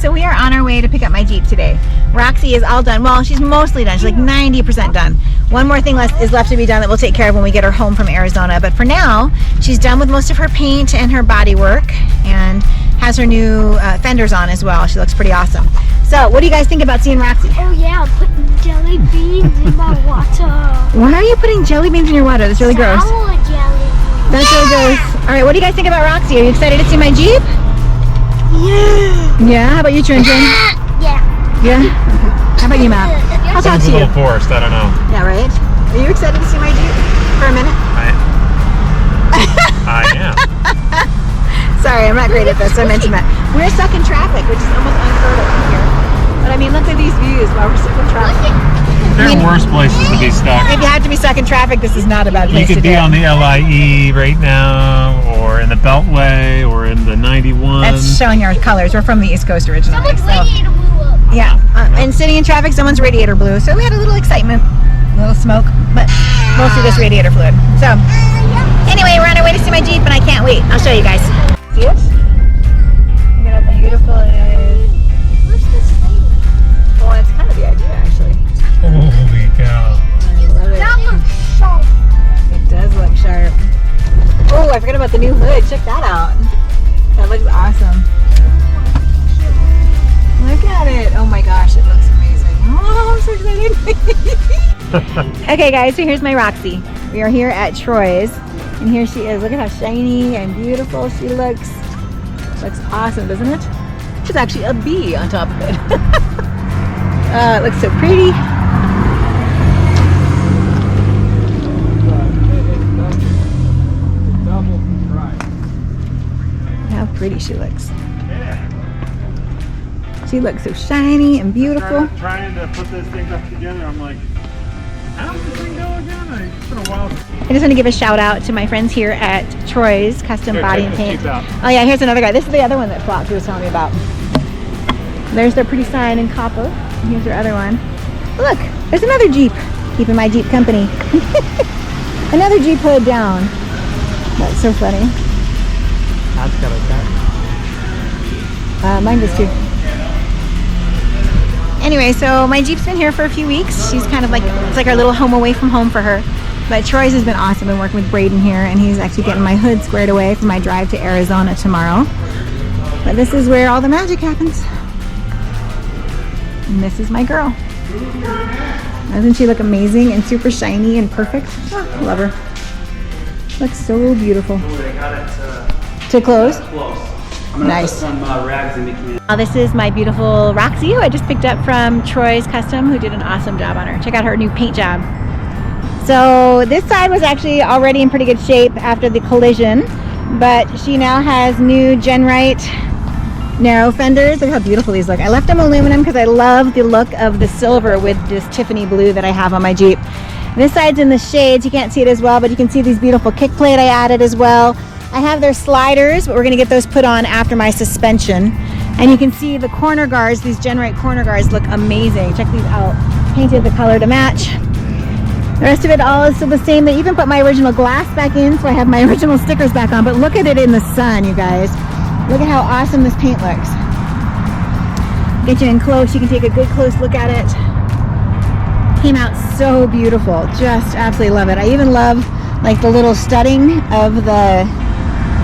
so we are on our way to pick up my Jeep today. Roxy is all done. Well, she's mostly done. She's like 90% done. One more thing is left to be done that we'll take care of when we get her home from Arizona. But for now, she's done with most of her paint and her body work and has her new fenders on as well. She looks pretty awesome. So what do you guys think about seeing Roxy? Oh yeah, I'm putting jelly beans in my water. Why are you putting jelly beans in your water? That's really gross. Sour jelly beans. That's really gross. All right, what do you guys think about Roxy? Are you excited to see my Jeep? Yeah. Yeah, how about you, Trin? Yeah. Yeah? Okay. How about you, Matt? I'll talk to you. A little forced, I don't know. Yeah, right? Are you excited to see my Jeep for a minute? I am. Sorry, I'm not great at this. I mentioned that. We're stuck in traffic, which is almost unheard of here. But I mean, look at these views while we're stuck in traffic. There are worse places to be stuck. If you have to be stuck in traffic, this is not a bad place to be. You could be on the LIE right now, or in the Beltway, or in the 91. That's showing our colors. We're from the East Coast originally. Someone's radiator blew up. Yeah, and sitting in traffic, someone's radiator blew. So we had a little excitement, a little smoke, but mostly just radiator fluid. So anyway, we're on our way to see my Jeep, and I can't wait. I'll show you guys. See it? Look at how beautiful it is. Where's this thing? Well, that's kind of the idea, actually. Holy cow. I love it. That looks sharp. It does look sharp. Oh, I forgot about the new hood. Check that out. That looks awesome. Look at it. Oh my gosh, it looks amazing. Oh, I'm so excited. Okay guys, so here's my Roxy. We are here at Troy's, and here she is. Look at how shiny and beautiful she looks. Looks awesome, doesn't it? There's actually a bee on top of it. It looks so pretty. How pretty she looks. She looks so shiny and beautiful. Trying to put this thing up together, I'm like, how does this thing go again? It's been a while. I just want to give a shout out to my friends here at Troy's Custom Body and Paint. Oh yeah, here's another guy. This is the other one that Floppy was telling me about. There's their pretty sign in copper. And here's their other one. Look, there's another Jeep. Keeping my Jeep company. Another Jeep hood down. That's so funny. That's got like that. Mine does too. Anyway, so my Jeep's been here for a few weeks. She's kind of like, it's like our little home away from home for her. But Troy's has been awesome. Been working with Braden here, and he's actually getting my hood squared away for my drive to Arizona tomorrow. But this is where all the magic happens. And this is my girl. Doesn't she look amazing and super shiny and perfect? Oh, I love her. Looks so beautiful. They got it To close? close. I'm gonna Nice. put some rags in between. This is my beautiful Roxy, who I just picked up from Troy's Custom, who did an awesome job on her. Check out her new paint job. So this side was actually already in pretty good shape after the collision, but she now has new Genright narrow fenders. Look how beautiful these look. I left them aluminum because I love the look of the silver with this Tiffany blue that I have on my Jeep. This side's in the shades. You can't see it as well, but you can see these beautiful kick plate I added as well. I have their sliders, but we're going to get those put on after my suspension. And you can see the corner guards, these Genright corner guards look amazing. Check these out. Painted the color to match. The rest of it all is still the same. They even put my original glass back in, so I have my original stickers back on. But look at it in the sun, you guys. Look at how awesome this paint looks. Get you in close. You can take a good close look at it. Came out so beautiful. Just absolutely love it. I even love like the little studding of the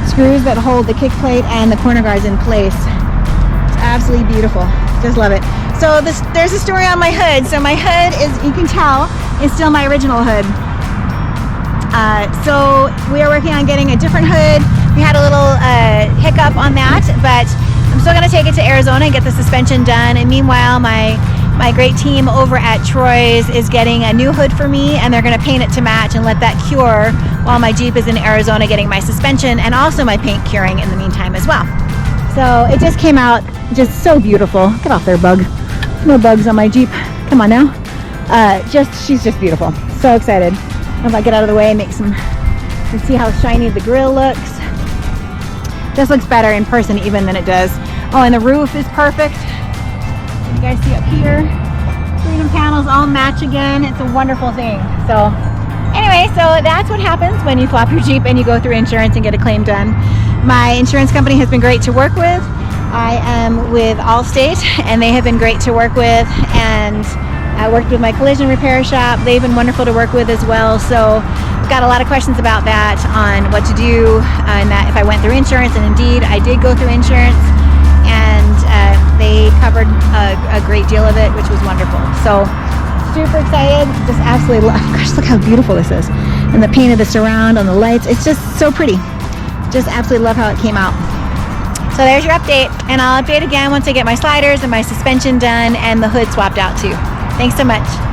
screws that hold the kick plate and the corner guards in place. It's absolutely beautiful. Just love it. So there's a story on my hood. So my hood is, you can tell, is still my original hood. So we are working on getting a different hood. We had a little hiccup on that, but I'm still gonna take it to Arizona and get the suspension done. And meanwhile, my great team over at Troy's is getting a new hood for me, and they're gonna paint it to match and let that cure while my Jeep is in Arizona getting my suspension and also my paint curing in the meantime as well. So it just came out just so beautiful. Get off there, bug. No bugs on my Jeep. Come on now. She's just beautiful. So excited. If I get out of the way and make some, and see how shiny the grill looks. This looks better in person even than it does. Oh, and the roof is perfect. You guys see up here, freedom panels all match again. It's a wonderful thing. So anyway, so that's what happens when you flop your Jeep and you go through insurance and get a claim done. My insurance company has been great to work with. I am with Allstate, and they have been great to work with, and I worked with my collision repair shop. They've been wonderful to work with as well. So I've got a lot of questions about that, on what to do, and that if I went through insurance, and indeed I did go through insurance, and they covered a great deal of it, which was wonderful. So super excited, just absolutely love. Gosh, look how beautiful this is, and the paint of the surround on the lights, it's just so pretty. Just absolutely love how it came out. So there's your update, and I'll update again once I get my sliders and my suspension done and the hood swapped out too. Thanks so much.